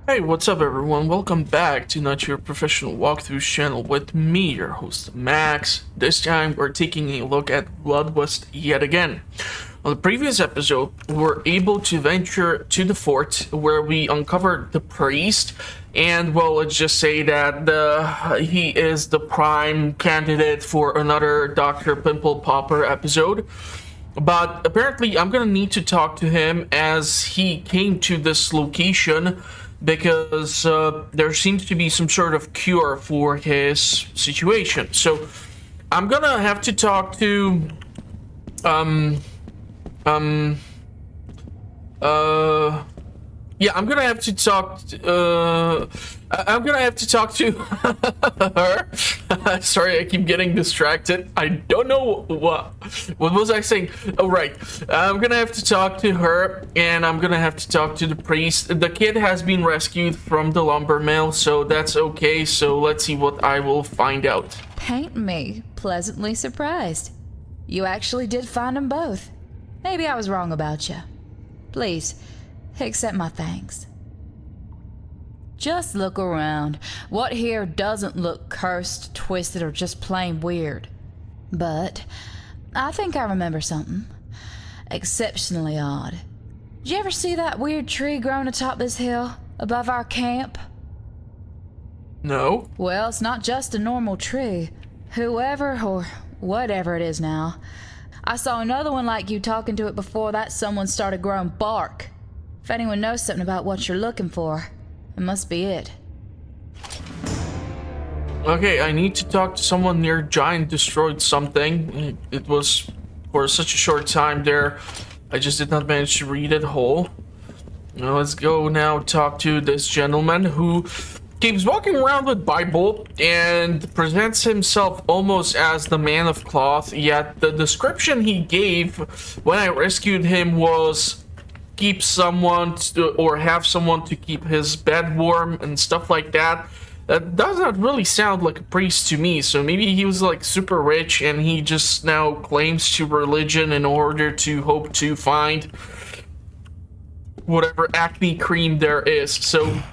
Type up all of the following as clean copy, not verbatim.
Hey, what's up everyone? Welcome back to Not Your Professional Walkthroughs channel with me, your host Max. This time we're taking a look at Bloodwest yet again. On the previous episode, we were able to venture to the fort where we uncovered the priest, and well, let's just say that he is the prime candidate for another Dr. Pimple Popper episode. But apparently I'm gonna need to talk to him as he came to this location because there seems to be some sort of cure for his situation. So I'm gonna have to talk to yeah, I'm gonna have to talk to her. Sorry, I keep getting distracted. I don't know what was I saying. Oh right, I'm gonna have to talk to her, and I'm gonna have to talk to the priest. The kid has been rescued from the lumber mill, so that's okay. So let's see what I will find out. Paint me pleasantly surprised. You actually did find them both. Maybe I was wrong about you. Please, accept my thanks. Just look around. What here doesn't look cursed, twisted, or just plain weird? But I think I remember something exceptionally odd. Did you ever see that weird tree growing atop this hill above our camp? No. Well, it's not just a normal tree. Whoever or whatever it is now. I saw another one like you talking to it before that someone started growing bark. If anyone knows something about what you're looking for, it must be it. Okay, I need to talk to someone near Giant destroyed something. It was for such a short time there. I just did not manage to read it whole. Now let's go now talk to this gentleman who keeps walking around with Bible and presents himself almost as the man of cloth, yet the description he gave when I rescued him was keep someone to, or have someone to keep his bed warm and stuff like that. That does not really sound like a priest to me, so maybe he was like super rich and he just now claims to religion in order to hope to find whatever acne cream there is. So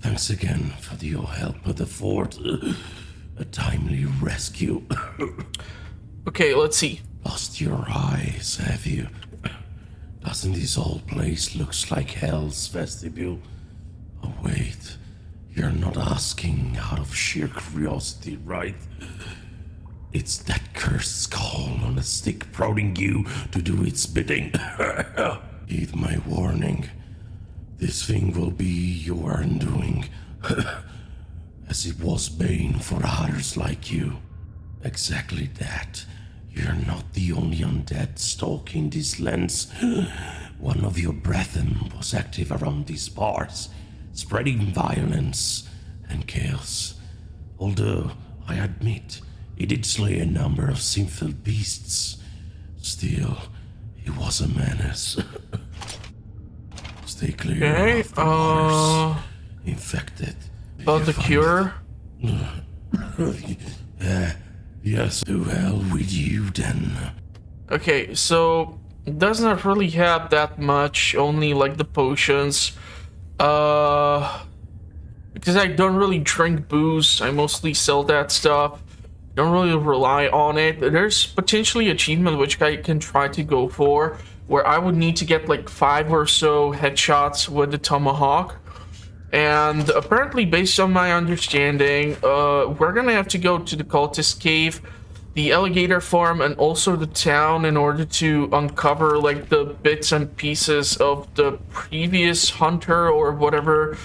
thanks again for your help at the fort. A timely rescue. okay, let's see. Lost your eyes, have you? Doesn't this old place looks like hell's vestibule? Oh wait, you're not asking out of sheer curiosity, right? It's that cursed skull on a stick prodding you to do its bidding. Heed my warning. This thing will be your undoing, as it was bane for others like you. Exactly that. You're not the only undead stalking these lands. One of your brethren was active around these parts, spreading violence and chaos. Although, I admit, he did slay a number of sinful beasts. Still, he was a menace. Stay clear Okay, of the waters. Infected. about the cure. Yes, to hell with you then. Okay, so it does not really have that much, only like the potions. Because I don't really drink booze, I mostly sell that stuff. Don't really rely on it. There's potentially achievement which I can try to go for, where I would need to get like 5 or so headshots with the tomahawk. And apparently, based on my understanding, we're gonna have to go to the cultist cave, the alligator farm, and also the town in order to uncover like the bits and pieces of the previous hunter or whatever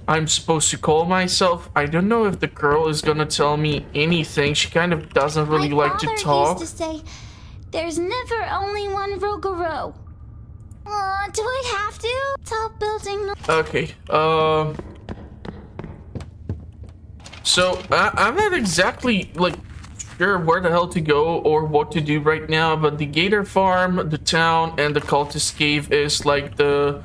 I'm supposed to call myself. I don't know if the girl is gonna tell me anything. She kind of doesn't really like to talk. My father used to say, there's never only one Rogaro. Do I have to? Top building. Okay, so I'm not exactly like sure where the hell to go or what to do right now, but the Gator farm, the town, and the cultist cave is like the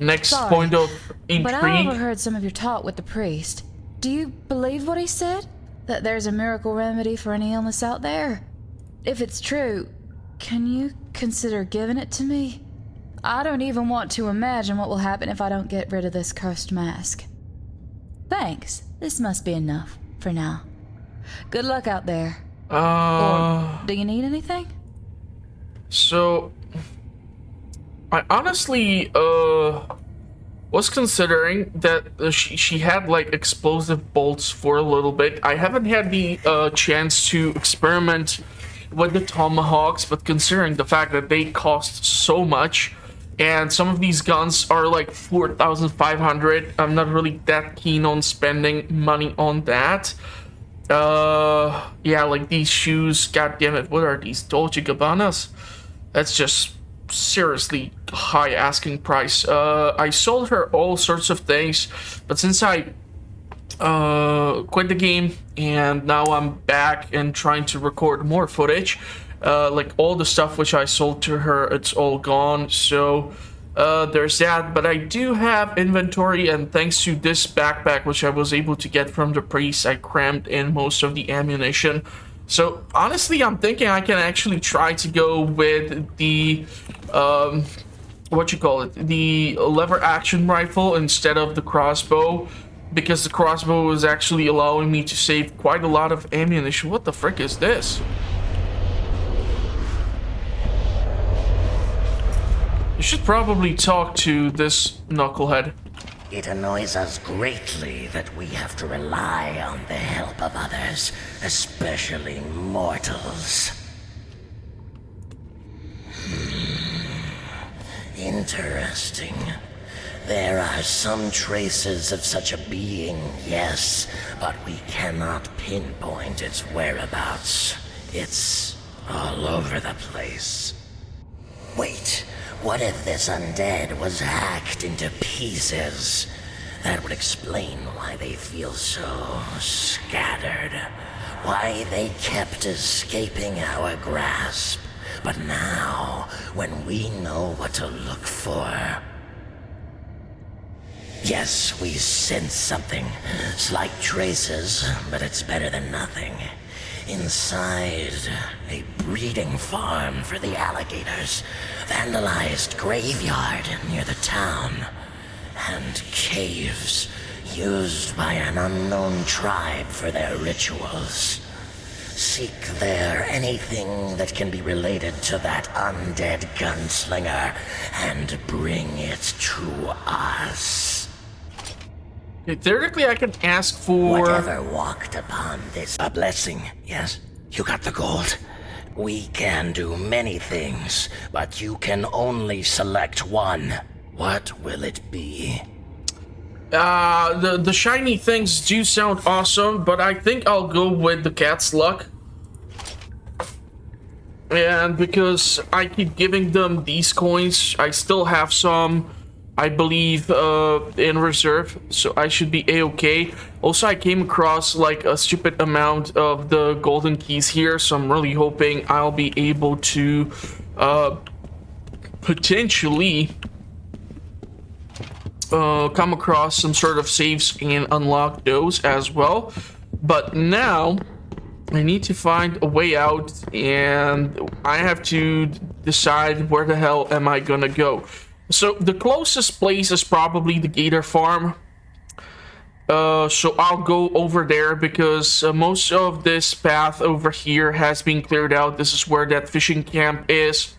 next point of intrigue. But I overheard some of your talk with the priest. Do you believe what he said? That there's a miracle remedy for any illness out there? If it's true, can you consider giving it to me? I don't even want to imagine what will happen if I don't get rid of this cursed mask. Thanks. This must be enough for now. Good luck out there. Or do you need anything? So I honestly was considering that she had like explosive bolts for a little bit. I haven't had the chance to experiment with the tomahawks, but considering the fact that they cost so much and some of these guns are like 4,500, I'm not really that keen on spending money on that. Yeah, like these shoes, god damn it, what are these, Dolce Gabbanas? That's just seriously high asking price. I sold her all sorts of things, but since I quit the game and now I'm back and trying to record more footage, like all the stuff which I sold to her, it's all gone. So there's that, but I do have inventory, and thanks to this backpack which I was able to get from the priest, I crammed in most of the ammunition. So honestly, I'm thinking I can actually try to go with the the lever action rifle instead of the crossbow, because the crossbow is actually allowing me to save quite a lot of ammunition. What the frick is this? You should probably talk to this knucklehead. It annoys us greatly that we have to rely on the help of others, especially mortals. Interesting. There are some traces of such a being, yes, but we cannot pinpoint its whereabouts. It's all over the place. Wait. What if this undead was hacked into pieces? That would explain why they feel so scattered. Why they kept escaping our grasp. But now, when we know what to look for... Yes, we sense something. Slight traces, but it's better than nothing. Inside a breeding farm for the alligators, vandalized graveyard near the town, and caves used by an unknown tribe for their rituals. Seek there anything that can be related to that undead gunslinger and bring it to us. Okay, theoretically, I can ask for... Whatever walked upon this... A blessing, yes? You got the gold? We can do many things, but you can only select one. What will it be? The shiny things do sound awesome, but I think I'll go with the cat's luck. And because I keep giving them these coins, I still have some, I believe, in reserve, so I should be a-okay. Also, I came across like a stupid amount of the golden keys here, so I'm really hoping I'll be able to potentially come across some sort of saves and unlock those as well. But now I need to find a way out, and I have to decide where the hell am I gonna go. So the closest place is probably the Gator farm. So I'll go over there because most of this path over here has been cleared out. This is where that fishing camp is.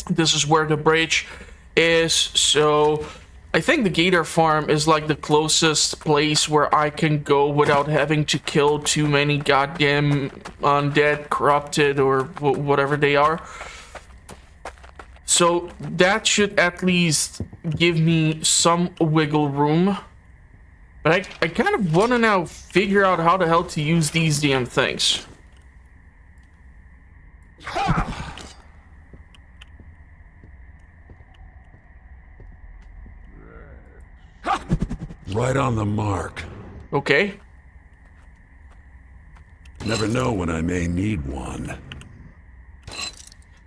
This is where the bridge is. So I think the Gator farm is like the closest place where I can go without having to kill too many goddamn undead, corrupted, or whatever they are. So that should at least give me some wiggle room. But I kind of want to now figure out how the hell to use these damn things. Right on the mark. Okay. Never know when I may need one.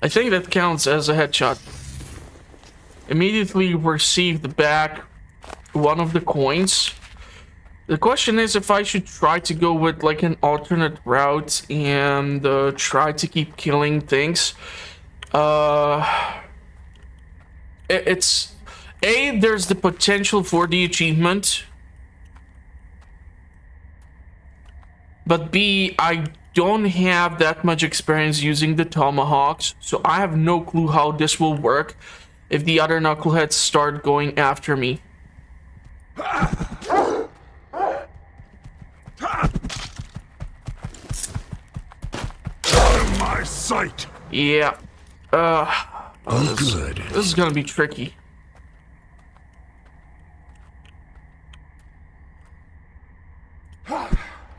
I think that counts as a headshot. Immediately received back one of the coins. The question is if I should try to go with like an alternate route and try to keep killing things. it's A, there's the potential for the achievement, but B, I don't have that much experience using the tomahawks, so I have no clue how this will work if the other knuckleheads start going after me. Out of my sight! Yeah. Oh, good. This is gonna be tricky.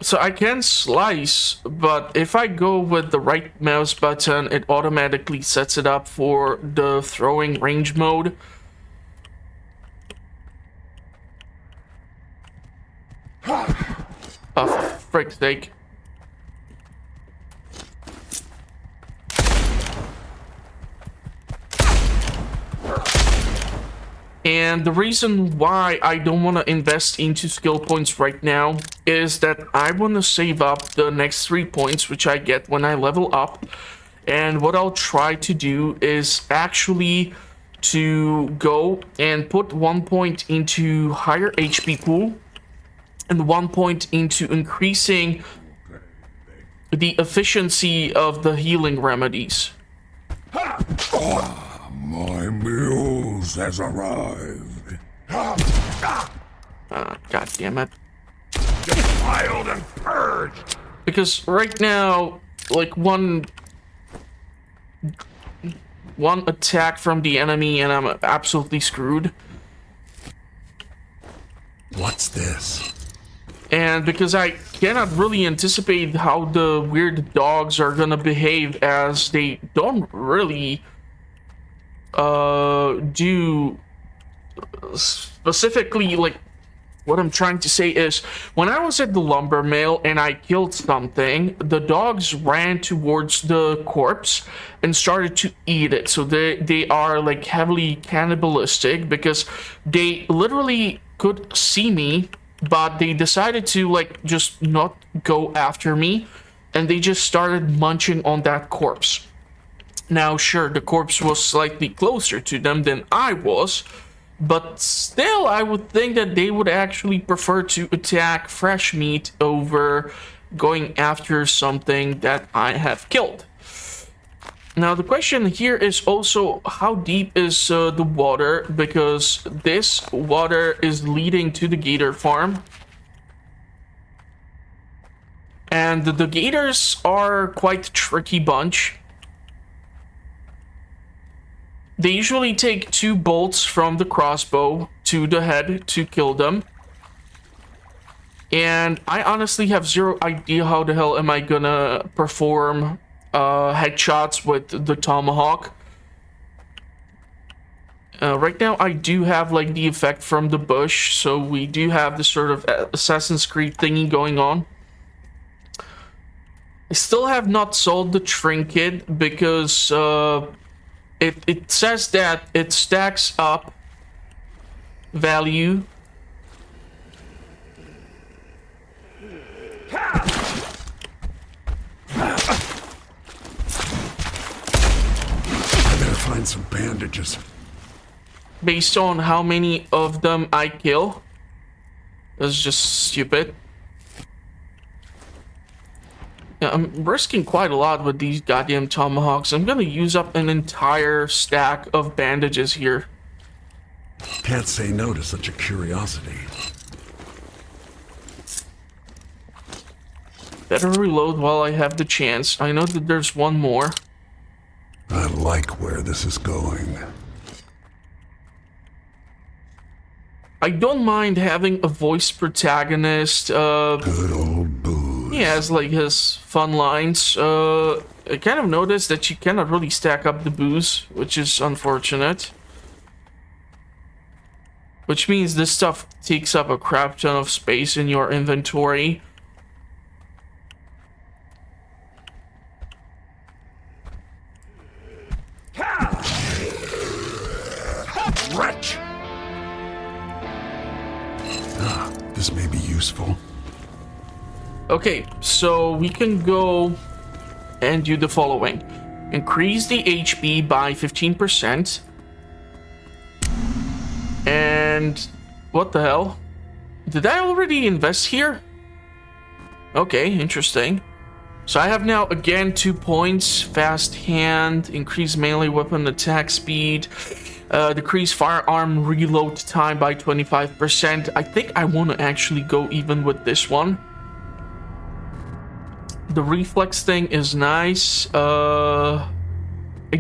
So I can slice, but if I go with the right mouse button, it automatically sets it up for the throwing range mode. Oh, for frick's sake. And the reason why I don't want to invest into skill points right now is that I want to save up the next 3 points, which I get when I level up. And what I'll try to do is actually to go and put 1 point into higher HP pool and 1 point into increasing the efficiency of the healing remedies. My muse has arrived. God damn it. Defiled and purged. Because right now, like one attack from the enemy and I'm absolutely screwed. What's this? And because I cannot really anticipate how the weird dogs are gonna behave, as they don't really do specifically, like, what I'm trying to say is, when I was at the lumber mill and I killed something, the dogs ran towards the corpse and started to eat it. So they are like heavily cannibalistic because they literally could see me, but they decided to like just not go after me, and they just started munching on that corpse. Now, sure, the corpse was slightly closer to them than I was, but still, I would think that they would actually prefer to attack fresh meat over going after something that I have killed. Now, the question here is also, how deep is the water? Because this water is leading to the gator farm. And the gators are quite a tricky bunch. They usually take 2 bolts from the crossbow to the head to kill them. And I honestly have zero idea how the hell am I gonna perform headshots with the tomahawk. Right now I do have like the effect from the bush, so we do have this sort of Assassin's Creed thingy going on. I still have not sold the trinket because it says that it stacks up value. I better find some bandages. Based on how many of them I kill. That's just stupid. Yeah, I'm risking quite a lot with these goddamn tomahawks. I'm gonna use up an entire stack of bandages here. Can't say no to such a curiosity. Better reload while I have the chance. I know that there's one more. I like where this is going. I don't mind having a voice protagonist. Good old booze. He has like his fun lines. I kind of noticed that you cannot really stack up the booze, which is unfortunate. Which means this stuff takes up a crap ton of space in your inventory. Wretch! This may be useful. Okay, so we can go and do the following. Increase the HP by 15%. And what the hell? Did I already invest here? Okay, interesting. So I have now again 2 points. Fast hand, increase melee weapon attack speed, decrease firearm reload time by 25%. I think I want to actually go even with this one. The reflex thing is nice. I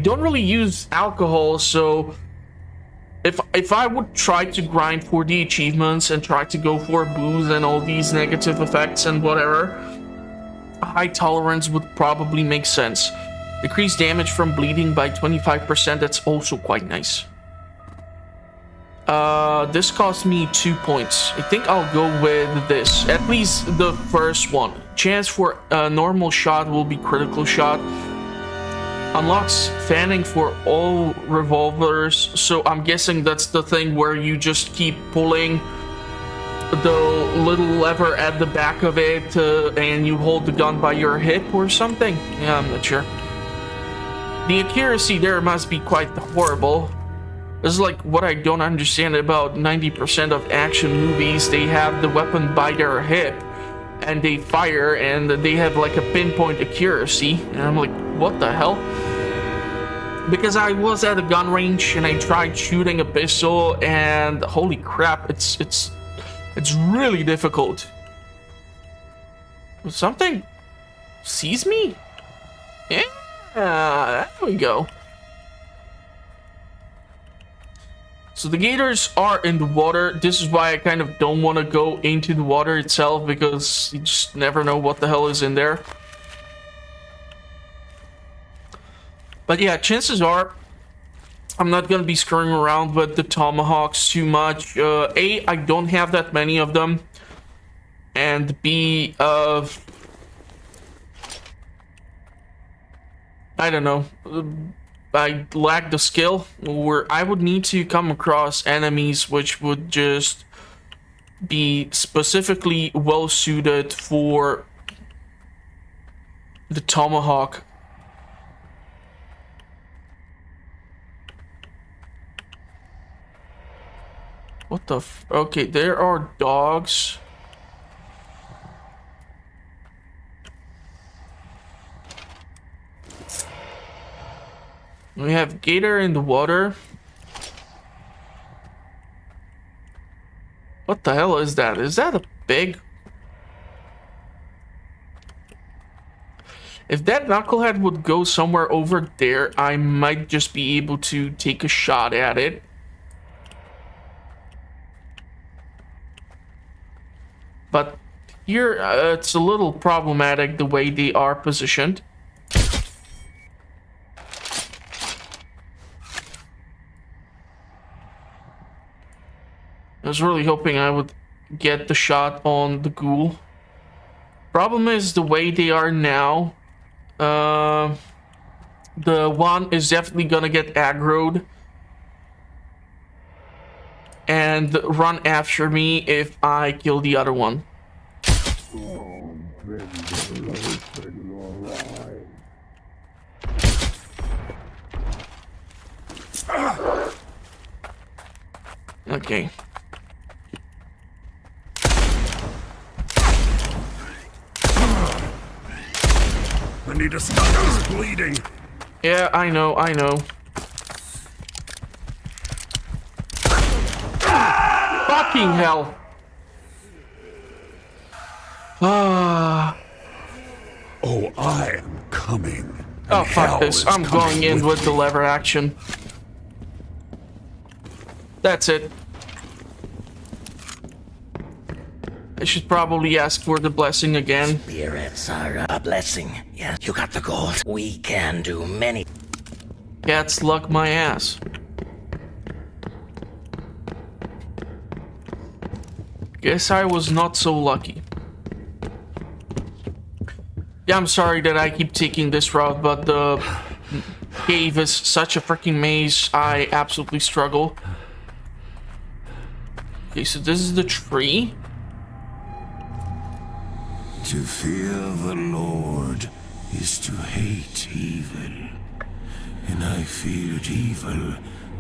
don't really use alcohol, so if I would try to grind for the achievements and try to go for booze and all these negative effects and whatever, a high tolerance would probably make sense. Decrease damage from bleeding by 25%. That's also quite nice. This cost me 2 points. I think I'll go with this. At least the first one. Chance for a normal shot will be critical shot. Unlocks fanning for all revolvers. So I'm guessing that's the thing where you just keep pulling the little lever at the back of it and you hold the gun by your hip or something. Yeah, I'm not sure. The accuracy there must be quite horrible. This is like what I don't understand about 90% of action movies. They have the weapon by their hip and they fire and they have like a pinpoint accuracy. And I'm like, what the hell? Because I was at a gun range and I tried shooting a pistol and holy crap, it's really difficult. Something sees me? Yeah, there we go. So the gators are in the water. This is why I kind of don't want to go into the water itself, because you just never know what the hell is in there. But yeah, chances are I'm not going to be screwing around with the tomahawks too much. A, I don't have that many of them. And B, I don't know. I lack the skill, where I would need to come across enemies which would just be specifically well suited for the tomahawk. What the okay, there are dogs. We have Gator in the water. What the hell is that? Is that a big... If that knucklehead would go somewhere over there, I might just be able to take a shot at it. But here, it's a little problematic the way they are positioned. I was really hoping I would get the shot on the ghoul. Problem is the way they are now. The one is definitely gonna get aggroed and run after me if I kill the other one. Okay. I need to stop those bleeding. Yeah, I know. Fucking hell. Oh, I am coming. Oh, fuck this. I'm going in with the me. lever action. That's it. I should probably ask for the blessing again. Spirits are a blessing. Yes, you got the gold. We can do many. Cat's luck my ass. Guess I was not so lucky. Yeah, I'm sorry that I keep taking this route, but the cave is such a freaking maze. I absolutely struggle. Okay, so this is the tree. To fear the Lord is to hate evil, and I feared evil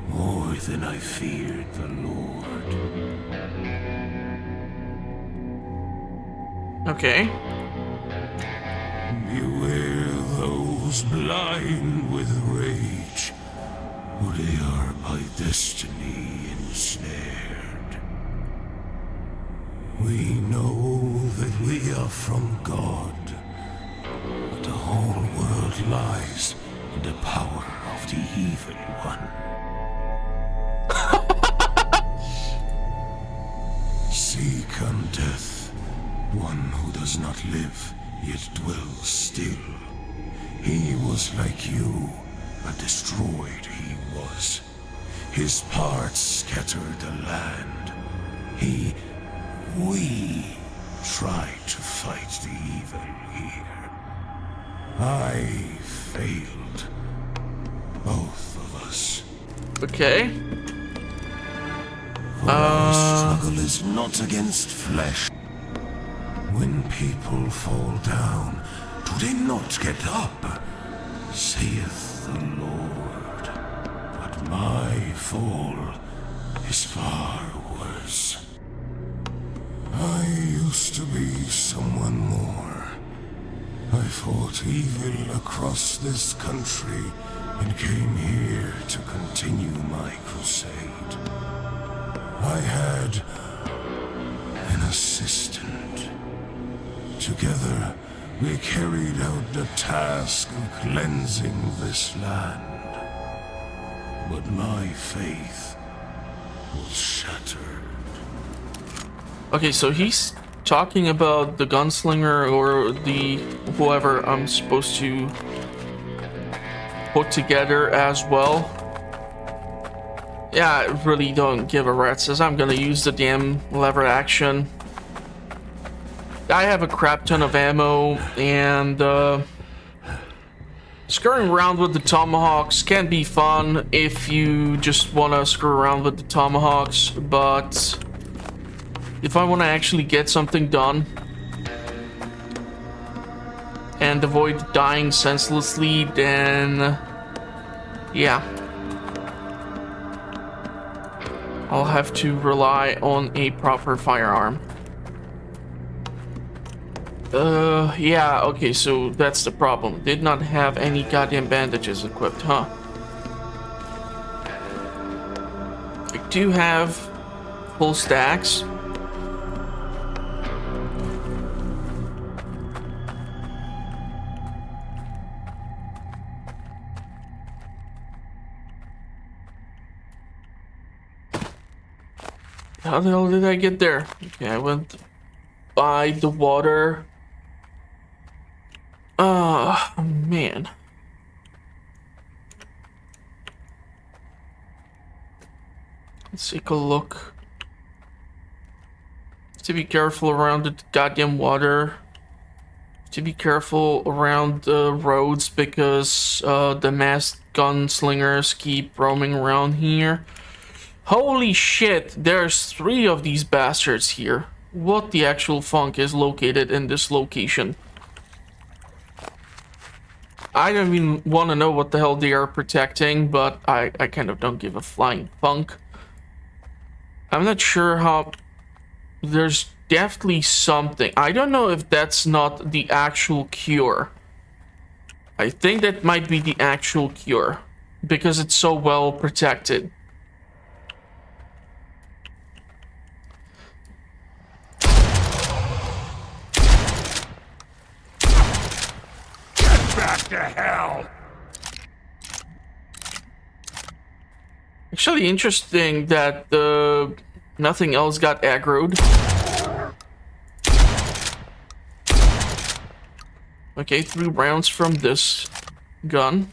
more than I feared the Lord. Okay. Beware those blind with rage, for they are by destiny ensnared. We know that we are from God, but the whole world lies in the power of the evil one. Seek on death, one who does not live, yet dwells still. He was like you, but destroyed he was. His parts scattered the land. We tried to fight the evil here. I failed. Both of us. Okay. For our struggle is not against flesh. When people fall down, do they not get up? Saith the Lord. But my fall is far worse. I used to be someone more. I fought evil across this country and came here to continue my crusade. I had an assistant. Together, we carried out the task of cleansing this land. But my faith was shattered. Okay, so he's talking about the gunslinger or the whoever I'm supposed to put together as well. Yeah, I really don't give a rat's ass. I'm gonna use the damn lever action. I have a crap ton of ammo, and screwing around with the tomahawks can be fun if you just want to screw around with the tomahawks, but if I want to actually get something done and avoid dying senselessly, then yeah, I'll have to rely on a proper firearm. Yeah, okay, so that's the problem. Did not have any goddamn bandages equipped, huh? I do have full stacks. How the hell did I get there? Okay, I went by the water. Oh, man. Let's take a look. To be careful around the goddamn water. To be careful around the roads because the masked gunslingers keep roaming around here. Holy shit, there's 3 of these bastards here. What the actual funk is located in this location? I don't even want to know what the hell they are protecting, but I kind of don't give a flying funk. I'm not sure how... There's definitely something. I don't know if that's not the actual cure. I think that might be the actual cure, because it's so well protected. Back to hell! Actually interesting that nothing else got aggroed. Okay, 3 rounds from this gun.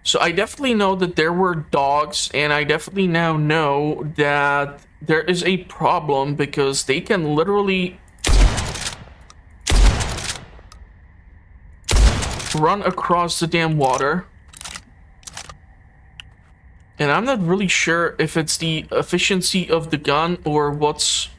So I definitely know that there were dogs, and I definitely now know that there is a problem because they can literally run across the damn water. And I'm not really sure if it's the efficiency of the gun or what's...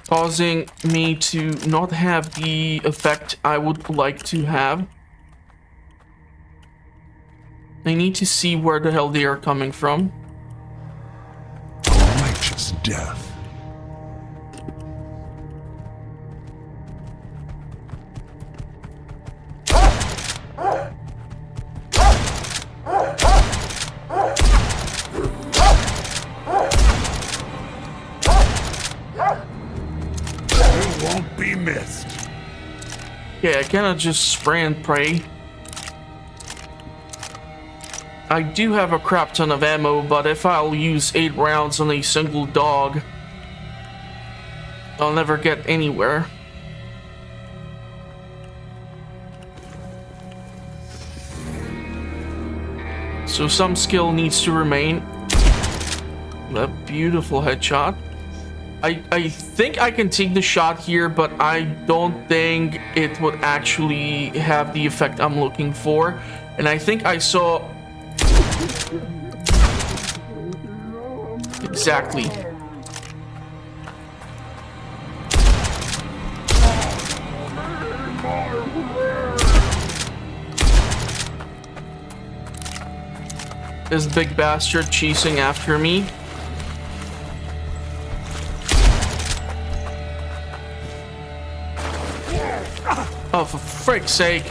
causing me to not have the effect I would like to have. I need to see where the hell they are coming from. A righteous death. You won't be missed. Yeah, I cannot just spray and pray. I do have a crap ton of ammo, but if I'll use 8 rounds on a single dog, I'll never get anywhere. So some skill needs to remain. A beautiful headshot. I think I can take the shot here, but I don't think it would actually have the effect I'm looking for. And I think I saw... Exactly. This big bastard chasing after me. Oh, for frick's sake.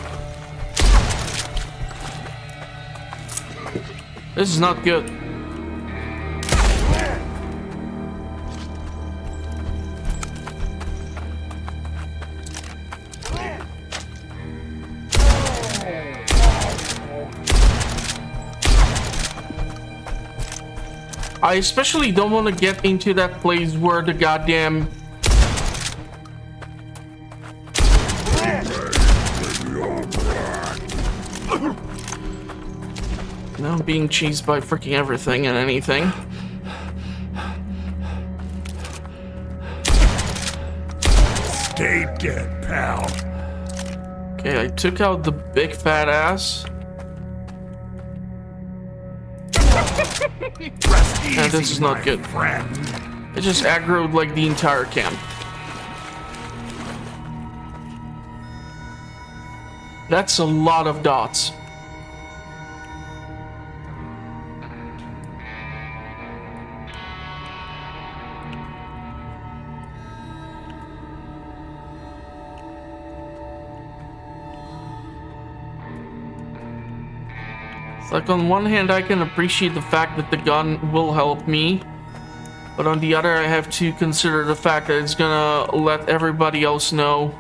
This is not good. I especially don't want to get into that place where the goddamn... Now I'm being chased by freaking everything and anything. Stay dead, pal. Okay, I took out the big fat ass. And this is not good. It just aggroed like the entire camp. That's a lot of dots. It's like on one hand I can appreciate the fact that the gun will help me, but on the other I have to consider the fact that it's gonna let everybody else know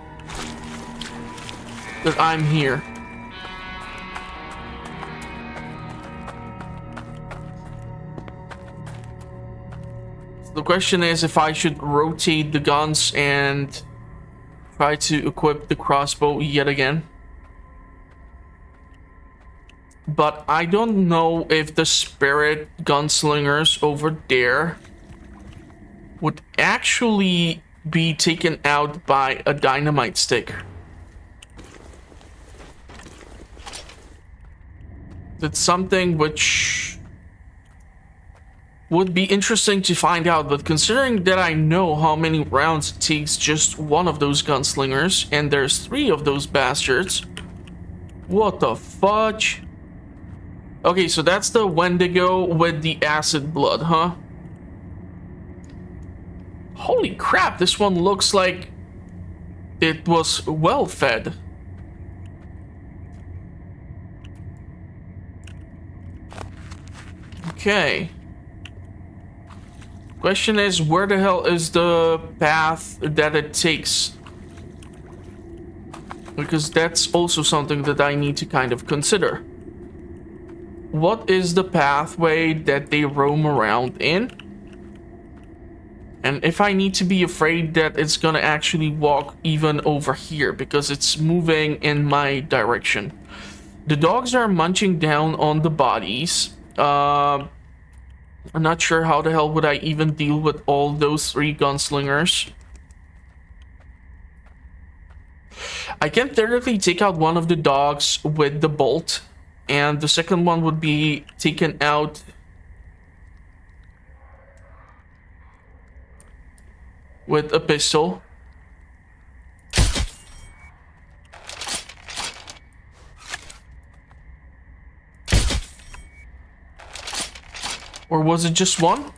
that I'm here. So the question is if I should rotate the guns and try to equip the crossbow yet again. But I don't know if the spirit gunslingers over there would actually be taken out by a dynamite stick. That's something which would be interesting to find out, but considering that I know how many rounds it takes just one of those gunslingers, and there's 3 of those bastards, what the fudge? Okay, so that's the Wendigo with the acid blood, huh? Holy crap, this one looks like it was well fed. Okay. Question is, where the hell is the path that it takes? Because that's also something that I need to kind of consider. What is the pathway that they roam around in? And if I need to be afraid that it's gonna actually walk even over here because it's moving in my direction. The dogs are munching down on the bodies. I'm not sure how the hell would I even deal with all those 3 gunslingers. I can theoretically take out one of the dogs with the bolt, and the second one would be taken out with a pistol. Or was it just one?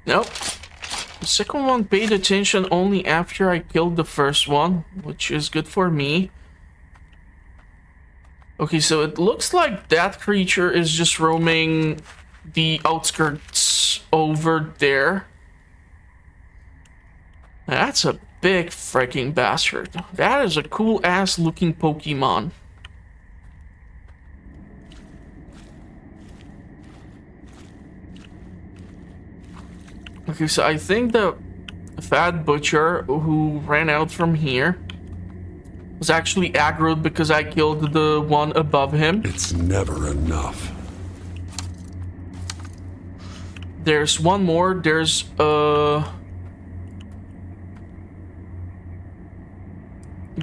Nope. The second one paid attention only after I killed the first one, which is good for me. Okay, so it looks like that creature is just roaming the outskirts over there. That's a big freaking bastard. That is a cool ass looking Pokemon. Okay, so I think the fat butcher who ran out from here was actually aggroed because I killed the one above him. It's never enough. There's one more. There's a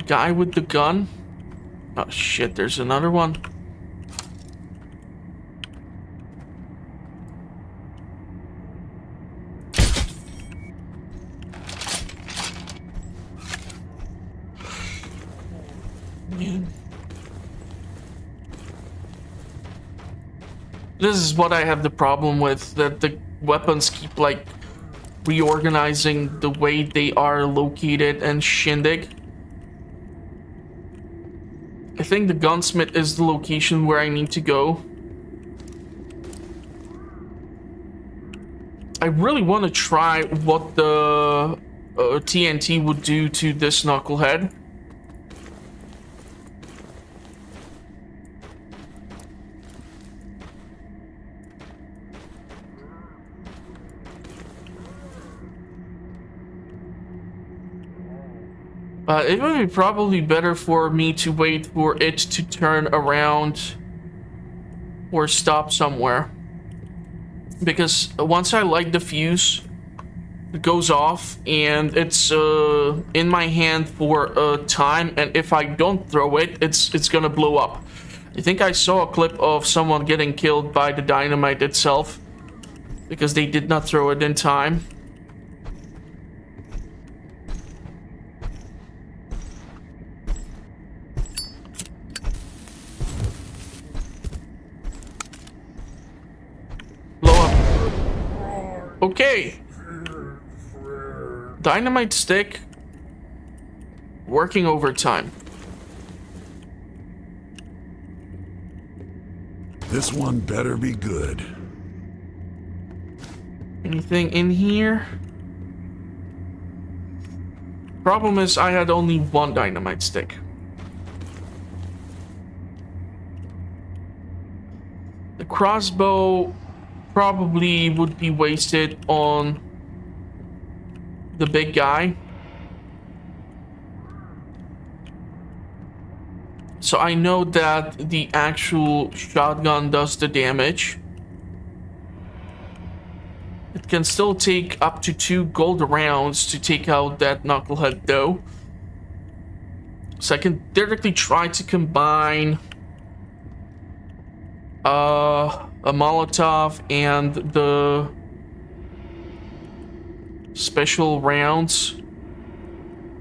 guy with the gun. Oh shit, there's another one. This is what I have the problem with, that the weapons keep like reorganizing the way they are located and shindig. I think the gunsmith is the location where I need to go. I really want to try what the TNT would do to this knucklehead. It would be probably better for me to wait for it to turn around or stop somewhere. Because once I light the fuse, it goes off and it's in my hand for a time, and if I don't throw it, it's gonna blow up. I think I saw a clip of someone getting killed by the dynamite itself because they did not throw it in time. Okay. Dynamite stick. Working overtime. This one better be good. Anything in here? Problem is, I had only one dynamite stick. The crossbow probably would be wasted on the big guy. So I know that the actual shotgun does the damage. It can still take up to 2 gold rounds to take out that knucklehead though. So I can directly try to combine a Molotov and the special rounds.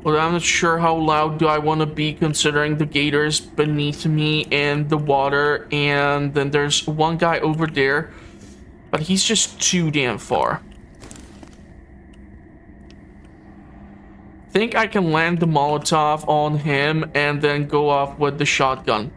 But I'm not sure how loud do I want to be considering the gators beneath me and the water, and then there's one guy over there, but he's just too damn far. Think I can land the Molotov on him and then go off with the shotgun.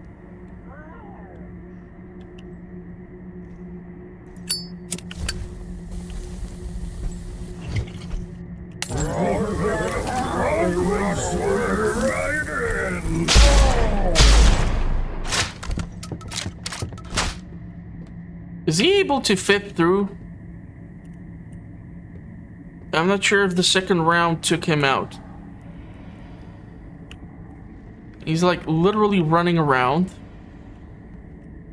Is he able to fit through? I'm not sure if the second round took him out. He's like literally running around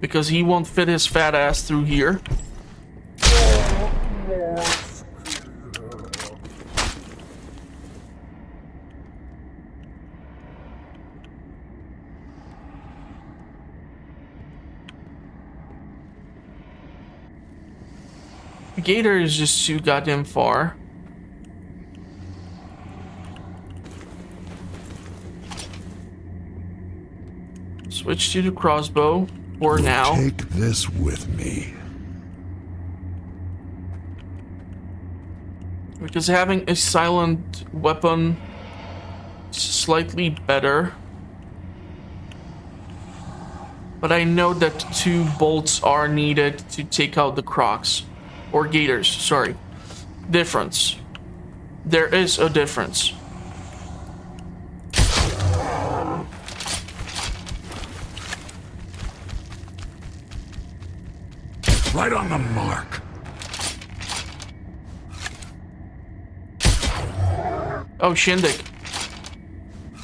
because he won't fit his fat ass through here. Gator is just too goddamn far. Switch to the crossbow for now. Take this with me. Because having a silent weapon is slightly better. But I know that 2 bolts are needed to take out the crocs. Or gators, sorry. Difference. There is a difference. Right on the mark. Oh, Shindig.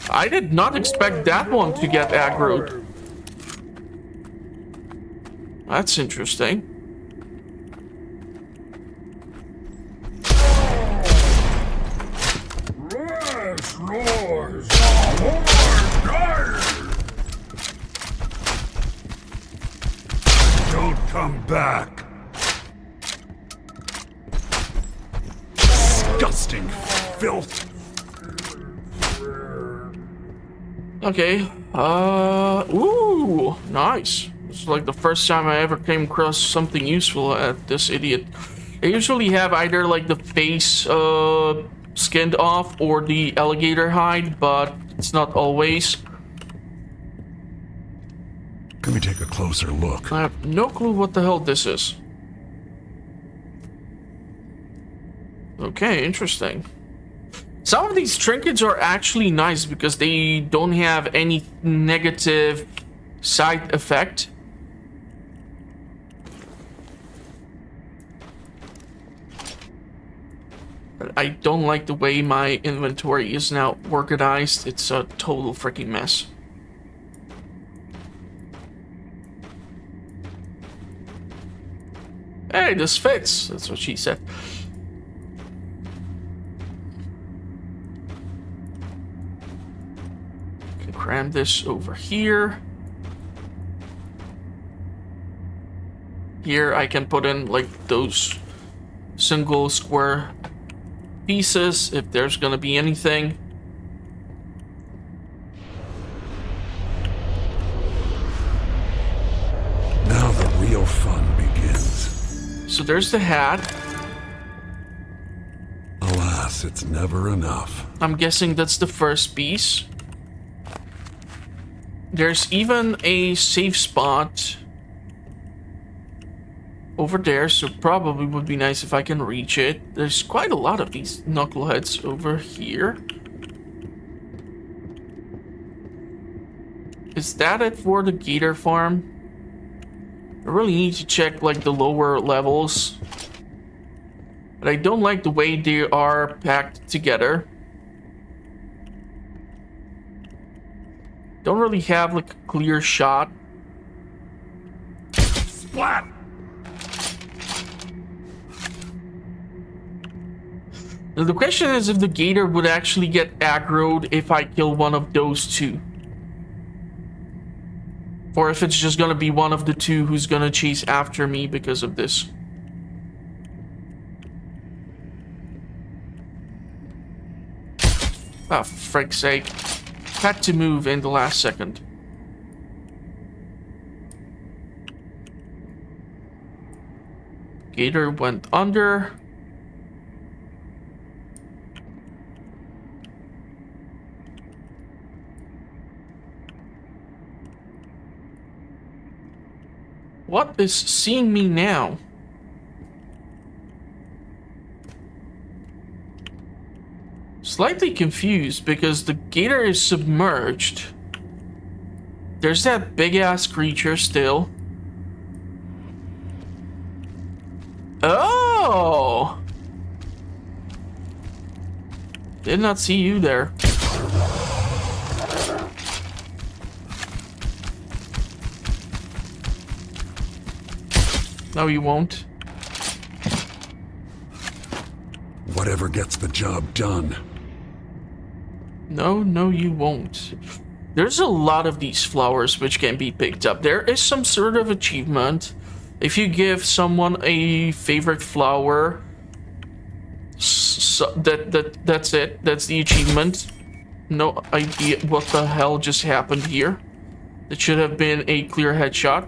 I did not expect that one to get aggroed. That's interesting. Don't come back. Disgusting filth. Okay. Ooh, nice. It's like the first time I ever came across something useful at this idiot. I usually have either like the face skinned off or the alligator hide, but it's not always. Let me take a closer look. I have no clue what the hell this is. Okay, interesting. Some of these trinkets are actually nice because they don't have any negative side effect. But I don't like the way my inventory is now organized. It's a total freaking mess. Hey, this fits. That's what she said. Can cram this over here. Here I can put in like those single square pieces if there's gonna be anything. Now the real fun begins. So there's the hat. Alas, it's never enough. I'm guessing that's the first piece. There's even a safe spot over there, so probably would be nice if I can reach it. There's quite a lot of these knuckleheads over here. Is that it for the gator farm? I really need to check like the lower levels. But I don't like the way they are packed together. Don't really have like a clear shot. Splat! Now the question is if the gator would actually get aggroed if I kill one of those 2. Or if it's just gonna be one of the 2 who's gonna chase after me because of this. Ah, for frick's sake. Had to move in the last second. Gator went under. What is seeing me now? Slightly confused because the gator is submerged. There's that big ass creature still. Oh! Did not see you there. No, you won't. Whatever gets the job done. No, you won't. There's a lot of these flowers which can be picked up. There is some sort of achievement If you give someone a favorite flower, that's it. That's the achievement. No idea what the hell just happened here. It should have been a clear headshot.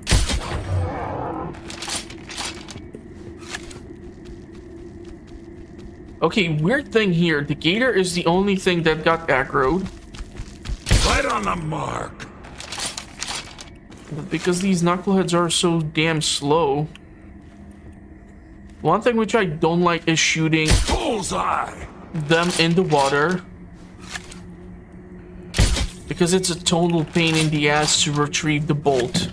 Okay, weird thing here. The gator is the only thing that got aggroed. Right on the mark. But because these knuckleheads are so damn slow. One thing which I don't like is shooting Bullseye! them in the water. Because it's a total pain in the ass to retrieve the bolt.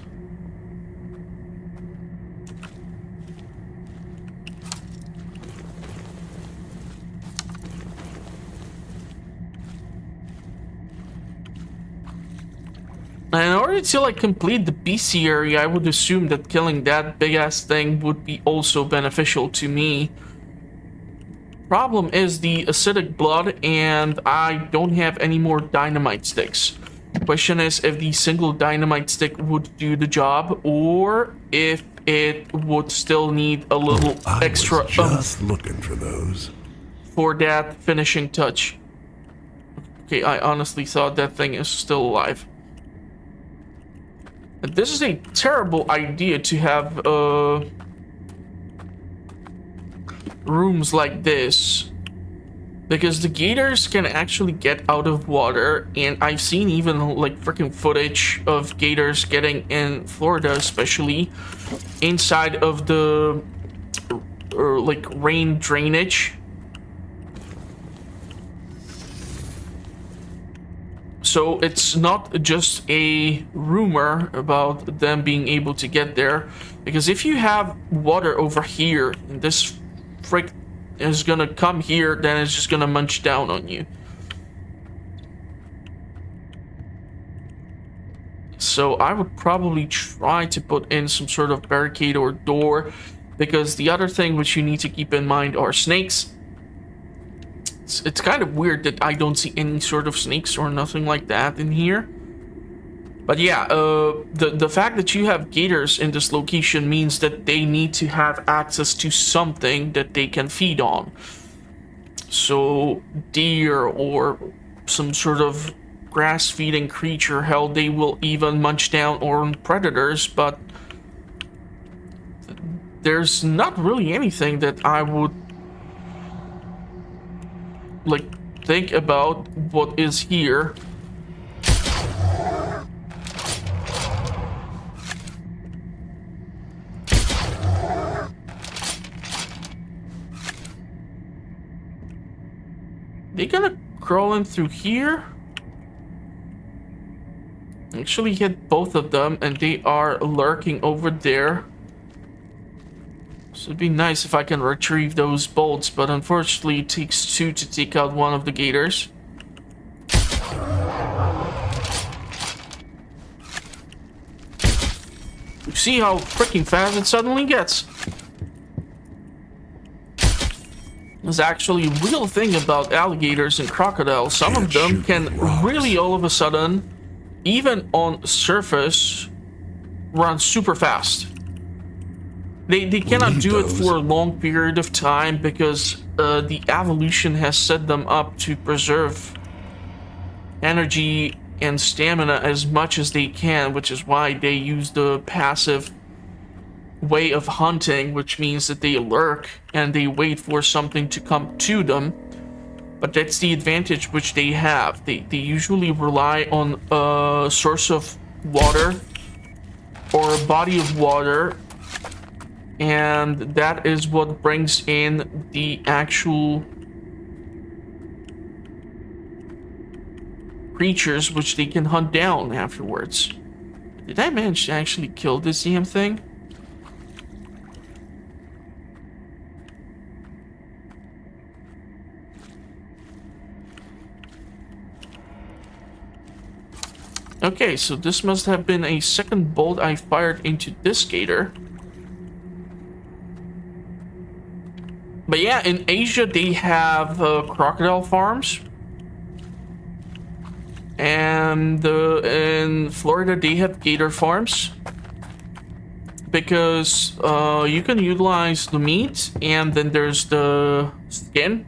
And in order to like complete the BC area, I would assume that killing that big ass thing would be also beneficial to me. Problem is the acidic blood, and I don't have any more dynamite sticks. Question is if the single dynamite stick would do the job, or if it would still need a little extra I was just looking for those. for that finishing touch. Okay, I honestly thought that thing is still alive. And this is a terrible idea to have rooms like this, because the gators can actually get out of water, and I've seen even like freaking footage of gators getting in Florida, especially inside of the like rain drainage. So it's not just a rumor about them being able to get there, because if you have water over here and this frick is gonna come here, then it's just gonna munch down on you. So I would probably try to put in some sort of barricade or door, because the other thing which you need to keep in mind are snakes. It's kind of weird that I don't see any sort of snakes or nothing like that in here. But yeah, the fact that you have gators in this location means that they need to have access to something that they can feed on. So deer or some sort of grass-feeding creature, hell, they will even munch down on predators, but there's not really anything that I would like think about what is here. They gonna crawl in through here? Actually hit both of them, and they are lurking over there. So it'd be nice if I can retrieve those bolts, but unfortunately it takes two to take out one of the gators. You see how freaking fast it suddenly gets? There's actually a real thing about alligators and crocodiles. Some of them can really all of a sudden, even on surface, run super fast. They cannot do it for a long period of time because the evolution has set them up to preserve energy and stamina as much as they can, which is why they use the passive way of hunting, which means that they lurk and they wait for something to come to them. But that's the advantage which they have. They usually rely on a source of water or a body of water, and that is what brings in the actual creatures which they can hunt down afterwards. Did I manage to actually kill this damn thing? Okay, so this must have been a second bolt I fired into this gator. But yeah, in Asia they have crocodile farms, and in Florida they have gator farms. because you can utilize the meat, and then there's the skin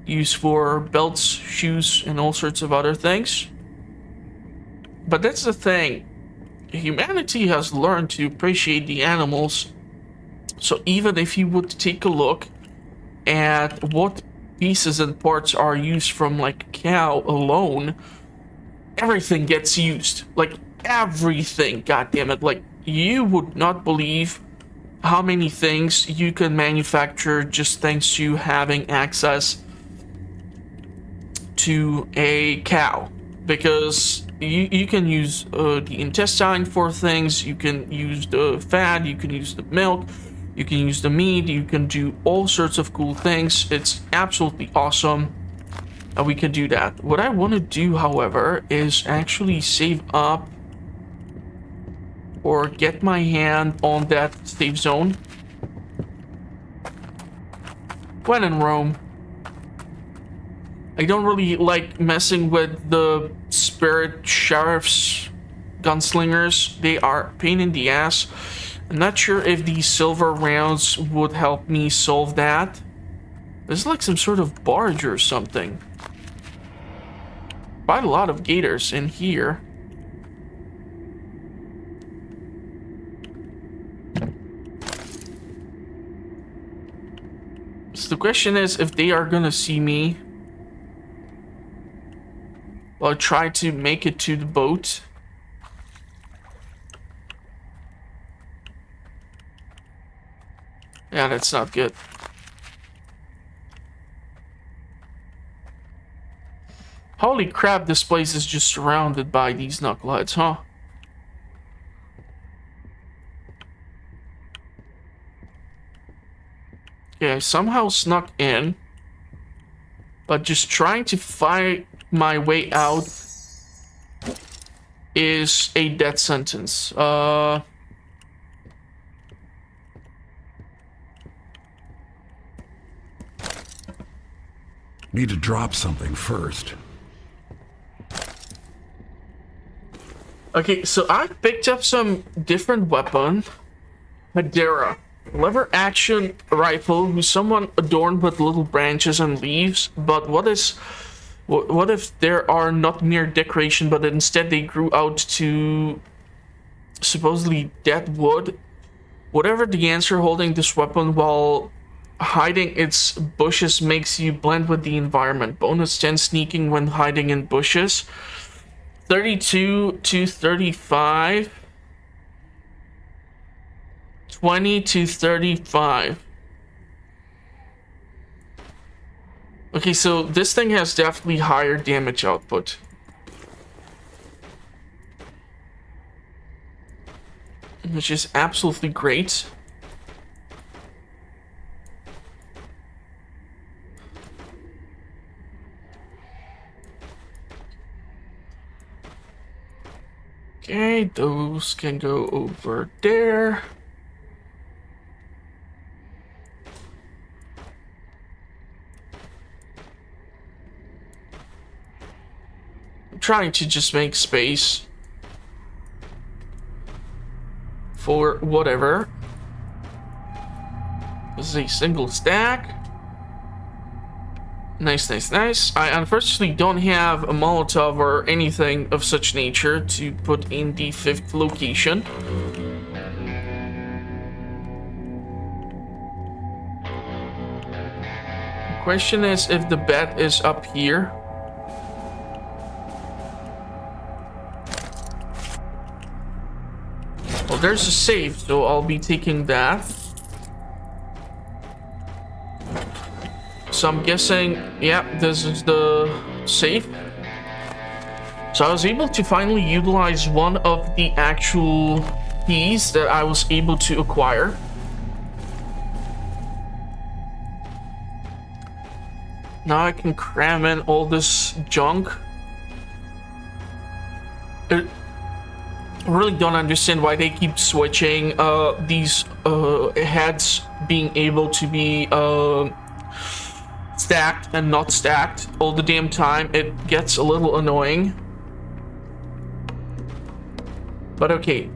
used for belts, shoes, and all sorts of other things. But that's the thing. Humanity has learned to appreciate the animals. So even if you would take a look at what pieces and parts are used from like a cow alone, everything gets used. Like everything, goddammit. Like you would not believe how many things you can manufacture just thanks to having access to a cow. Because you can use the intestine for things, you can use the fat, you can use the milk, you can use the meat, you can do all sorts of cool things. It's absolutely awesome. And we can do that. What I want to do, however, is actually save up or get my hand on that save zone. When in Rome. I don't really like messing with the spirit sheriffs, gunslingers. They are a pain in the ass. I'm not sure if these silver rounds would help me solve that. There's like some sort of barge or something. Quite a lot of gators in here. So the question is if they are gonna see me. I'll try to make it to the boat. Yeah, that's not good. Holy crap, this place is just surrounded by these knuckleheads, huh? Okay, I somehow snuck in. But just trying to fight my way out is a death sentence. Need to drop something first. Okay, so I picked up some different weapon. Hedera. Lever action rifle who's somewhat adorned with little branches and leaves, but what if there are not mere decoration, but instead they grew out to supposedly dead wood? Whatever the answer, holding this weapon while hiding its bushes makes you blend with the environment. Bonus 10 sneaking when hiding in bushes. 32 to 35. 20 to 35. Okay, so this thing has definitely higher damage output. Which is absolutely great. Okay, those can go over there. Trying to just make space for whatever. This is a single stack. Nice, nice, nice. I unfortunately don't have a Molotov or anything of such nature to put in the 5th location. The question is if the bed is up here. Well, there's a save, so I'll be taking that. So I'm guessing, yeah, this is the save. So I was able to finally utilize one of the actual keys that I was able to acquire. Now I can cram in all this junk. I really don't understand why they keep switching these heads being able to be stacked and not stacked all the damn time. It gets a little annoying. But okay,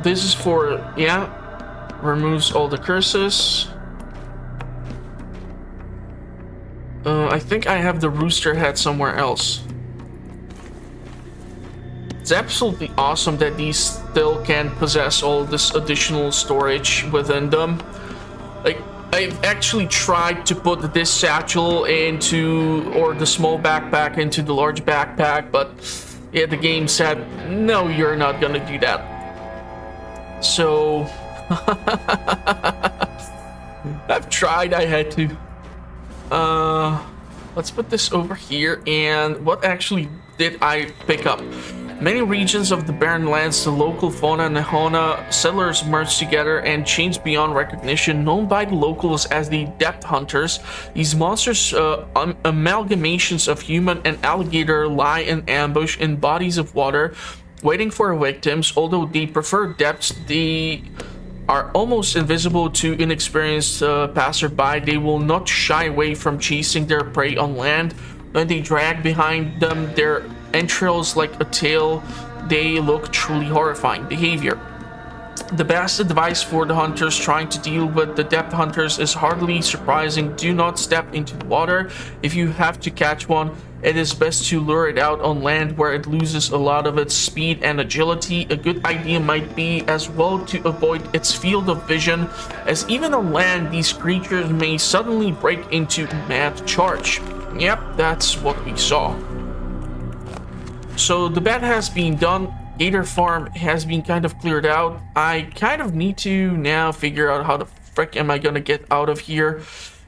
This is for, yeah, removes all the curses. I think I have the rooster head somewhere else. It's absolutely awesome that these still can possess all this additional storage within them. Like, I've actually tried to put this satchel into, or the small backpack into the large backpack, but yeah, the game said, no, you're not gonna do that. So, I've tried, I had to. Let's put this over here, and what actually did I pick up? Many regions of the barren lands, the local fauna and fauna settlers merged together and changed beyond recognition. Known by the locals as the depth hunters, these monsters, amalgamations of human and alligator, lie in ambush in bodies of water, waiting for victims. Although they prefer depths, they are almost invisible to inexperienced passerby. They will not shy away from chasing their prey on land. When they drag behind them their entrails like a tail, they look truly horrifying behavior. The best advice for the hunters trying to deal with the depth hunters is hardly surprising. Do not step into the water. If you have to catch one, it is best to lure it out on land where it loses a lot of its speed and agility. A good idea might be as well to avoid its field of vision, as even on land these creatures may suddenly break into mad charge. Yep, that's what we saw. So the bed has been done. Gator farm has been kind of cleared out. I kind of need to now figure out how the frick am I gonna get out of here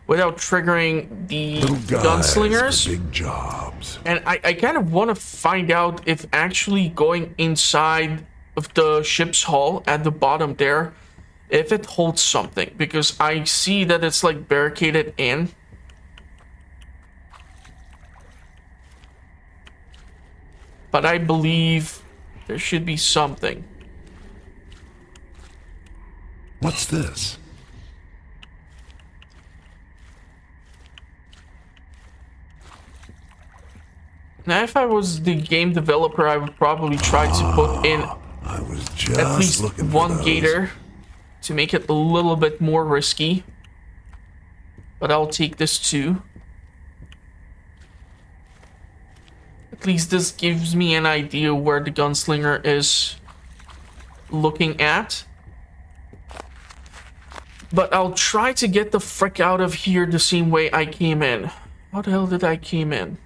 without triggering the gunslingers. Big jobs. And I kind of want to find out if actually going inside of the ship's hull at the bottom there, if it holds something, because I see that it's like barricaded in. But I believe there should be something. What's this? Now, if I was the game developer, I would probably try to put in I was just at least looking for one those. gator to make it a little bit more risky. But I'll take this too. At least this gives me an idea where the gunslinger is looking at. But I'll try to get the frick out of here the same way I came in. How the hell did I came in?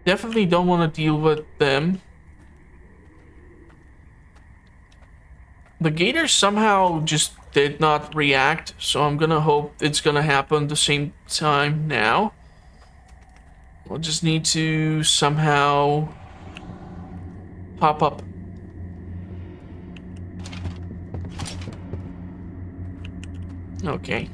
Definitely don't want to deal with them. The Gator somehow just did not react, so I'm gonna hope it's gonna happen the same time now. We'll just need to somehow pop up. Okay.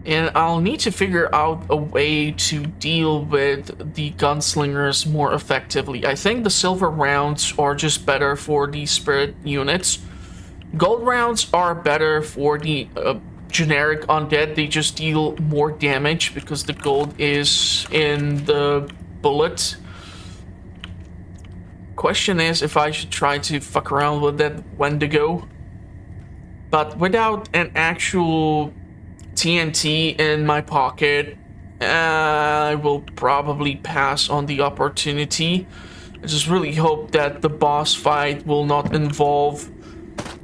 And I'll need to figure out a way to deal with the gunslingers more effectively. I think the silver rounds are just better for the spirit units. Gold rounds are better for the generic undead. They just deal more damage because the gold is in the bullet. Question is if I should try to fuck around with that Wendigo. But without an actual TNT in my pocket, I will probably pass on the opportunity. I just really hope that the boss fight will not involve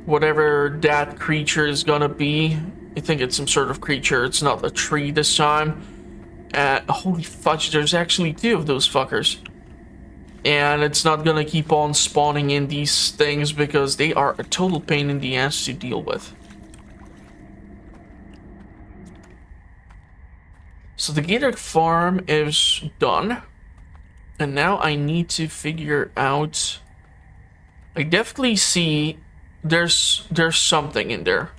whatever that creature is gonna be. I think it's some sort of creature. It's not a tree this time. Holy fudge, there's actually two of those fuckers. And it's not gonna keep on spawning in these things because they are a total pain in the ass to deal with. So the Gator farm is done. And now I need to figure out... I definitely see there's something in there.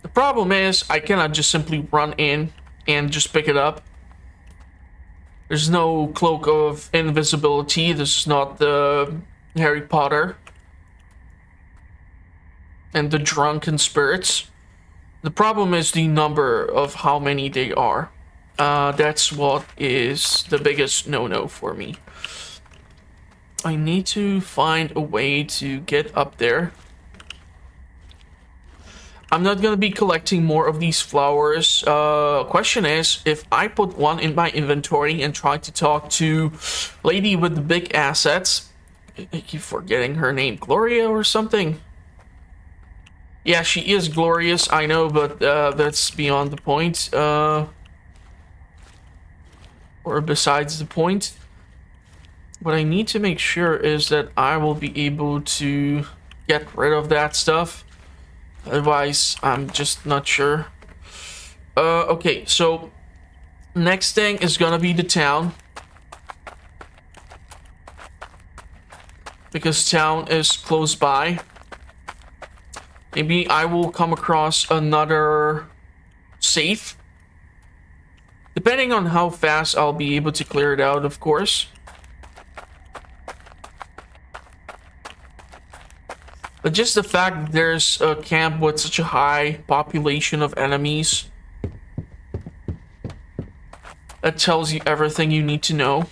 The problem is I cannot just simply run in and just pick it up. There's no cloak of invisibility. This is not the Harry Potter and the drunken spirits. The problem is the number of how many they are. That's what is the biggest no-no for me. I need to find a way to get up there. I'm not gonna be collecting more of these flowers. Question is, if I put one in my inventory and try to talk to lady with the big assets, I keep forgetting her name, Gloria or something. Yeah, she is glorious, I know, but that's beyond the point. Or besides the point. What I need to make sure is that I will be able to get rid of that stuff. Otherwise, I'm just not sure. Okay, so next thing is gonna be the town. Because town is close by. Maybe I will come across another safe. Depending on how fast I'll be able to clear it out, of course. But just the fact that there's a camp with such a high population of enemies, that tells you everything you need to know.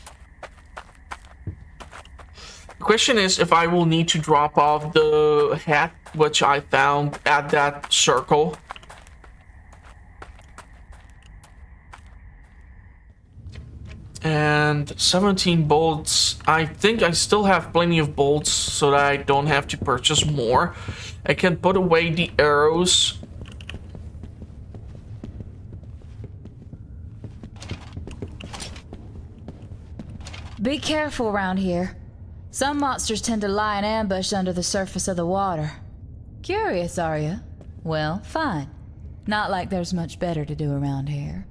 The question is if I will need to drop off the hat which I found at that circle. And 17 bolts. I think I still have plenty of bolts so that I don't have to purchase more. I can put away the arrows. Be careful around here. Some monsters tend to lie in ambush under the surface of the water. Curious, are you? Well, fine. Not like there's much better to do around here.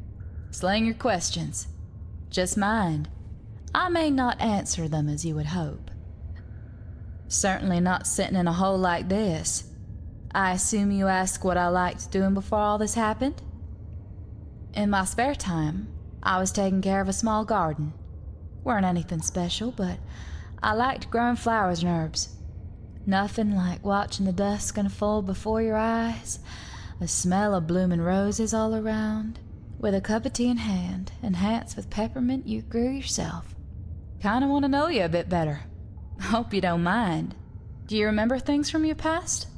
Slang your questions. Just mind, I may not answer them as you would hope. Certainly not sitting in a hole like this. I assume you ask what I liked doing before all this happened? In my spare time, I was taking care of a small garden. Weren't anything special, but I liked growing flowers and herbs. Nothing like watching the dusk unfold before your eyes, the smell of blooming roses all around, with a cup of tea in hand, enhanced with peppermint you grew yourself. Kinda want to know you a bit better. Hope you don't mind. Do you remember things from your past?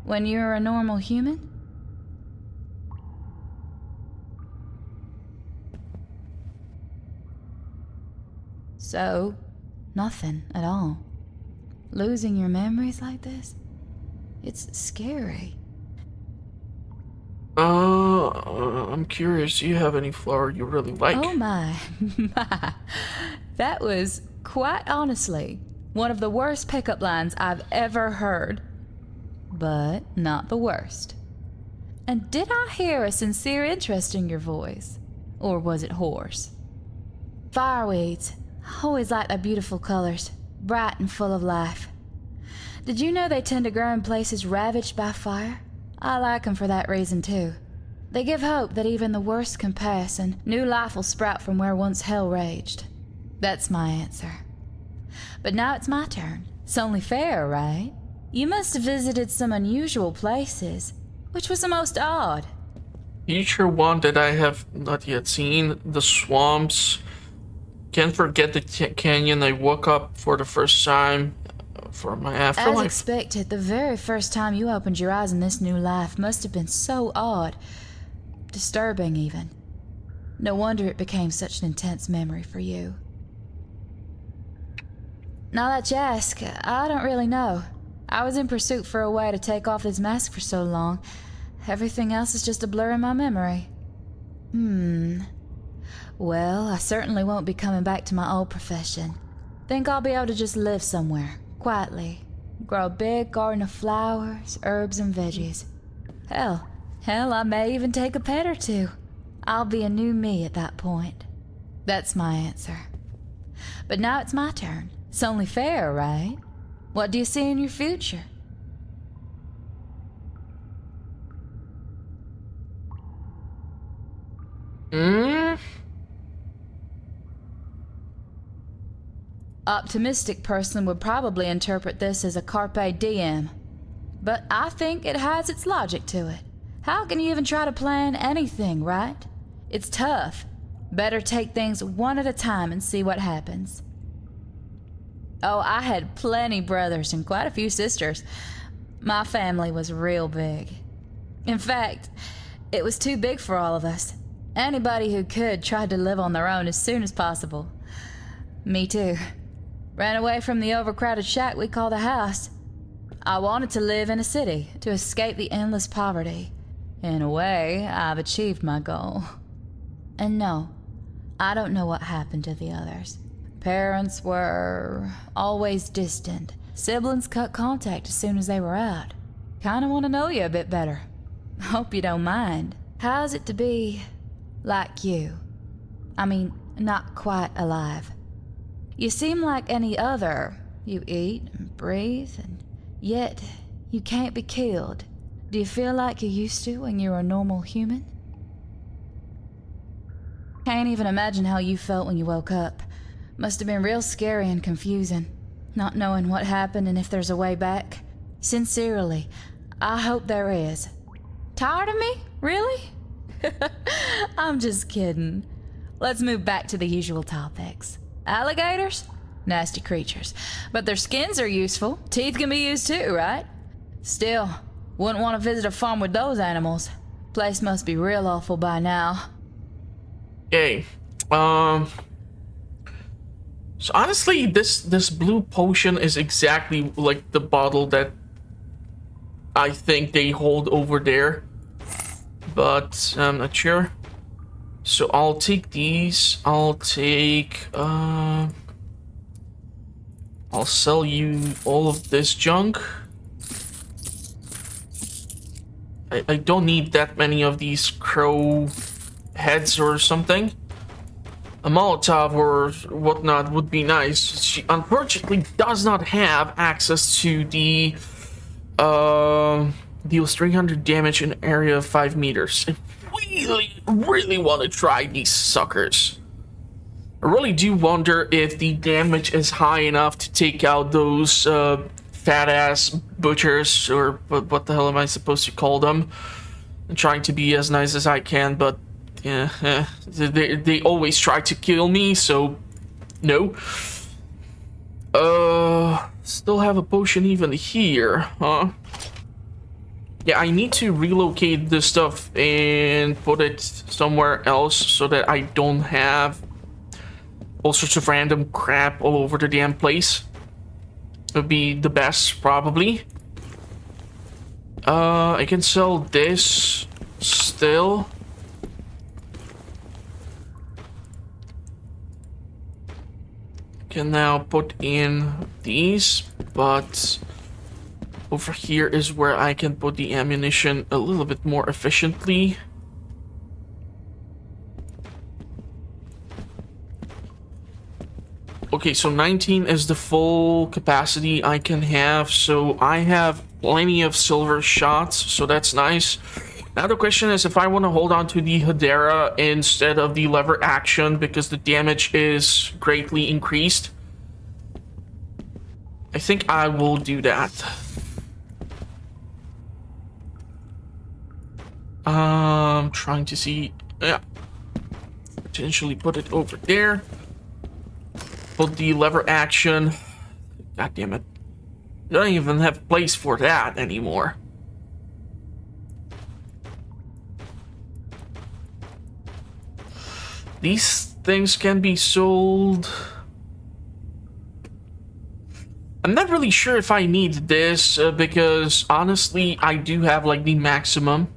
When you were a normal human? So, nothing at all. Losing your memories like this? It's scary. I'm curious, do you have any flower you really like? Oh my, my. That was, quite honestly, one of the worst pickup lines I've ever heard. But not the worst. And did I hear a sincere interest in your voice? Or was it hoarse? Fireweeds. I always like their beautiful colors, bright and full of life. Did you know they tend to grow in places ravaged by fire? I like them for that reason too. They give hope that even the worst can pass and new life will sprout from where once hell raged. That's my answer. But now it's my turn. It's only fair, right? You must have visited some unusual places. Which was the most odd? Future one that I have not yet seen, the swamps. Can't forget the canyon I woke up for the first time for my afterlife. As expected, the very first time you opened your eyes in this new life must have been so odd. Disturbing, even. No wonder it became such an intense memory for you. Now that you ask, I don't really know. I was in pursuit for a way to take off this mask for so long. Everything else is just a blur in my memory. Well, I certainly won't be coming back to my old profession. Think I'll be able to just live somewhere, quietly. Grow a big garden of flowers, herbs, and veggies. Hell, I may even take a pet or two. I'll be a new me at that point. That's my answer. But now it's my turn. It's only fair, right? What do you see in your future? Optimistic person would probably interpret this as a carpe diem. But I think it has its logic to it. How can you even try to plan anything, right? It's tough. Better take things one at a time and see what happens. Oh, I had plenty brothers and quite a few sisters. My family was real big. In fact, it was too big for all of us. Anybody who could tried to live on their own as soon as possible. Me too. Ran away from the overcrowded shack we call the house. I wanted to live in a city to escape the endless poverty. In a way, I've achieved my goal. And no, I don't know what happened to the others. Parents were always distant. Siblings cut contact as soon as they were out. Kinda want to know you a bit better. Hope you don't mind. How's it to be like you? I mean, not quite alive. You seem like any other. You eat and breathe, and yet you can't be killed. Do you feel like you used to when you were a normal human? Can't even imagine how you felt when you woke up. Must have been real scary and confusing, not knowing what happened and if there's a way back. Sincerely, I hope there is. Tired of me? Really? I'm just kidding. Let's move back to the usual topics. Alligators? Nasty creatures. But their skins are useful. Teeth can be used too, right? Still, wouldn't want to visit a farm with those animals. Place must be real awful by now. Okay. So honestly, this blue potion is exactly like the bottle that I think they hold over there. But I'm not sure. So I'll take these. I'll take I'll sell you all of this junk. I don't need that many of these crow heads or something. A Molotov or whatnot would be nice. She unfortunately does not have access to the deals 300 damage in an area of 5 meters. I really want to try these suckers. I really do wonder if the damage is high enough to take out those fat ass butchers, or what the hell am I supposed to call them? I'm trying to be as nice as I can, but yeah, they always try to kill me, so no. Still have a potion even here, huh? Yeah, I need to relocate this stuff and put it somewhere else so that I don't have all sorts of random crap all over the damn place. It would be the best, probably. I can sell this still. Can now put in these, but over here is where I can put the ammunition a little bit more efficiently. Okay, so 19 is the full capacity I can have, so I have plenty of silver shots, so that's nice. Now the question is if I want to hold on to the Hedera instead of the lever action because the damage is greatly increased. I think I will do that. Trying to see, yeah, potentially put it over there. Put the lever action. God damn it. I don't even have place for that anymore. These things can be sold. I'm not really sure if I need this because honestly I do have like the maximum.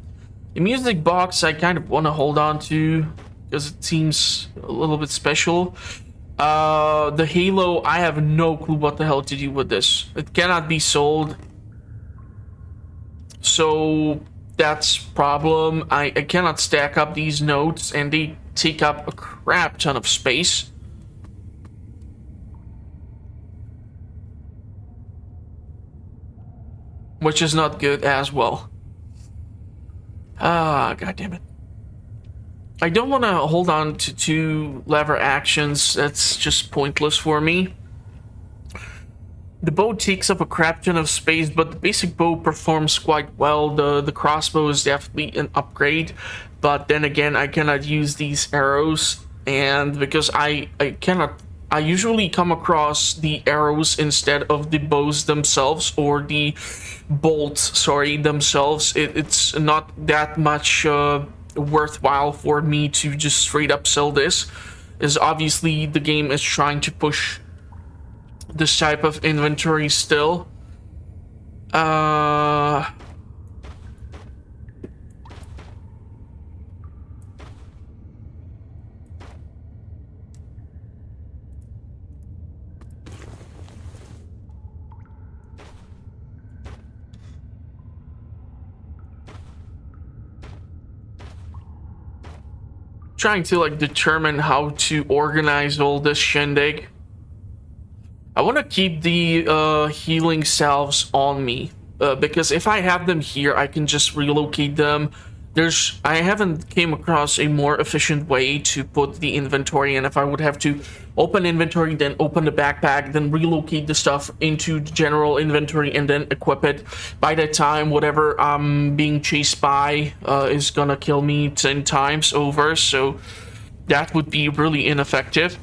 The music box I kind of want to hold on to because it seems a little bit special. The Halo, I have no clue what the hell to do with this. It cannot be sold. So that's problem. I cannot stack up these notes and they take up a crap ton of space. Which is not good as well. Ah, god damn it. I don't want to hold on to 2 lever actions. That's just pointless for me. The bow takes up a crap ton of space, but the basic bow performs quite well. The crossbow is definitely an upgrade, but then again, I cannot use these arrows, and because I usually come across the arrows instead of the bows themselves, or the bolts, sorry, themselves. It's not that much worthwhile for me to just straight up sell this, as obviously the game is trying to push this type of inventory still. Trying to like determine how to organize all this shindig. I want to keep the healing salves on me, because if I have them here, I can just relocate them. I haven't came across a more efficient way to put the inventory, and if I would have to open inventory, then open the backpack, then relocate the stuff into the general inventory, and then equip it. By that time, whatever I'm being chased by is gonna kill me 10 times over, so that would be really ineffective.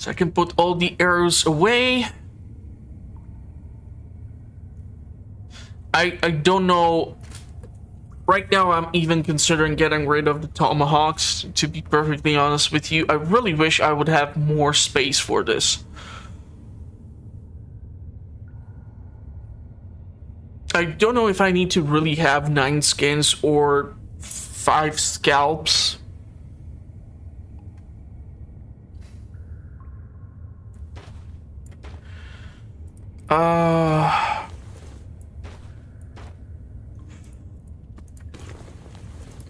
So I can put all the arrows away. I don't know. Right now I'm even considering getting rid of the tomahawks, to be perfectly honest with you. I really wish I would have more space for this. I don't know if I need to really have 9 skins or 5 scalps.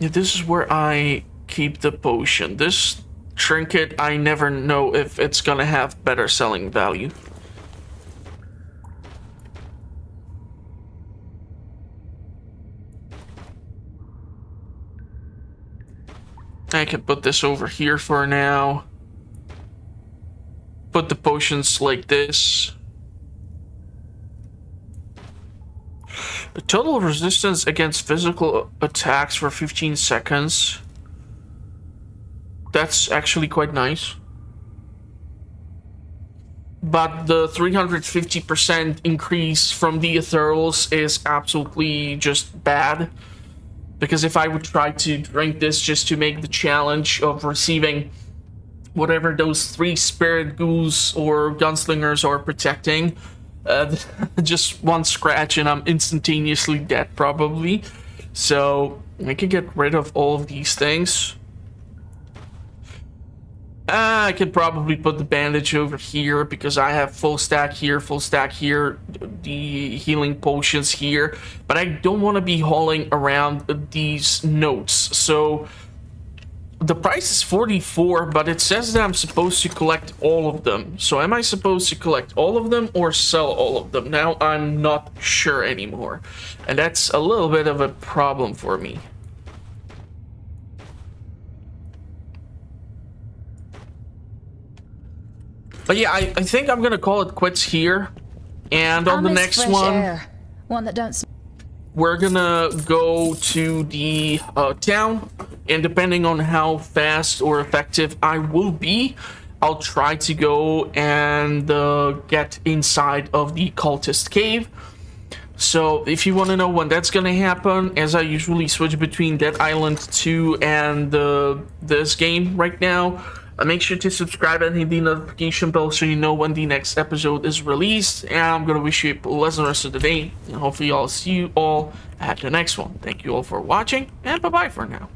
Yeah, this is where I keep the potion. This trinket, I never know if it's gonna have better selling value. I can put this over here for now. Put the potions like this. The total resistance against physical attacks for 15 seconds. That's actually quite nice. But the 350% increase from the ethereals is absolutely just bad. Because if I would try to drink this just to make the challenge of receiving whatever those 3 spirit ghouls or gunslingers are protecting, just one scratch and I'm instantaneously dead probably. So I can get rid of all of these things. I could probably put the bandage over here because I have full stack here, the healing potions here, but I don't want to be hauling around these notes. So the price is 44, but it says that I'm supposed to collect all of them. So am I supposed to collect all of them or sell all of them? Now I'm not sure anymore, and that's a little bit of a problem for me. But yeah, I think I'm gonna call it quits here. And on the next one, one that don't. We're gonna go to the town, and depending on how fast or effective I will be, I'll try to go and get inside of the cultist cave. So if you want to know when that's gonna happen, as I usually switch between Dead Island 2 and this game right now, make sure to subscribe and hit the notification bell so you know when the next episode is released. And I'm gonna wish you a pleasant rest of the day, and hopefully I'll see you all at the next one. Thank you all for watching, and bye bye for now.